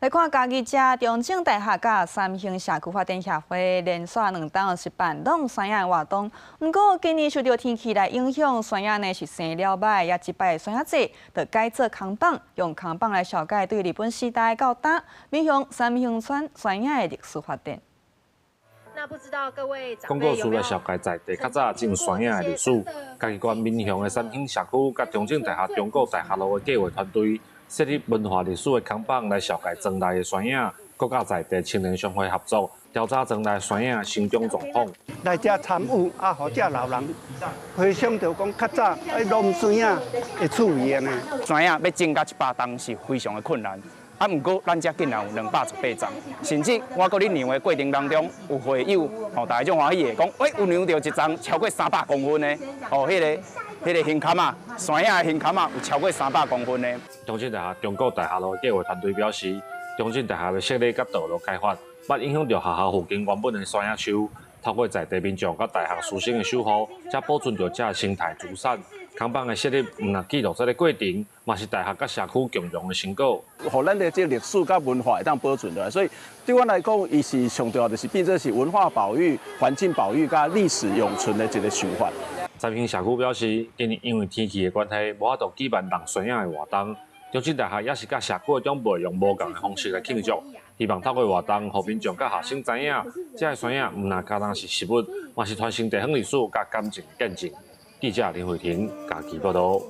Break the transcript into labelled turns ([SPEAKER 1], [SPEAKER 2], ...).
[SPEAKER 1] 来看家己遮中正大学甲三星社区发展协会连续2档是办动山野活动，不过今年受到天气来影响，山野呢是生了歹，也一摆山野节就改做扛棒，用扛棒来小解对日本时代较大面向三星川山野的历史发展。
[SPEAKER 2] 那不知道各位
[SPEAKER 3] 广告词来小解在地较早进山野的历史，家己县面向的三星社区甲中正大学、中国大学路的计划团队。设立文化历史的扛棒来小解庄内的山野，国甲在地青年商会合作调查庄内山野生长状况。
[SPEAKER 4] 来遮参与啊，互遮老人回想着讲较早农山啊的趣味安尼。
[SPEAKER 5] 山野要种到100栋是非常的困难，啊，不过咱遮竟然有218丛，甚至我搁咧酿的过程当中有会友大家种欢喜的讲，有酿到一丛超过300公分的，迄个hình坎啊，山野的hình坎啊有超过300公分的。
[SPEAKER 3] 中正大学、中国大学路计划团队表示，中正大学的设立甲道路开发，捌影响到学校附近原本的山野树，透过在地民众甲大学师生的守护，才保存着这生态资产。扛棒的设立，唔但记录这个过程，嘛是大学甲社区共荣的成果。
[SPEAKER 6] 互咱的这历史甲文化会当保存落来，所以对我来讲，伊是上重要的是变做是文化保育、环境保育甲历史永存的一个想法。
[SPEAKER 3] 三星社区表示，今年因为天气的关系，无法度举办动山野的活动。中正大学也是甲社区中部用无同的方式来庆祝，希望透过活动，互民众甲学生知影，这个山野唔但单单是食物，嘛是传承地方历史甲感情见证。记者林慧婷，家己报道。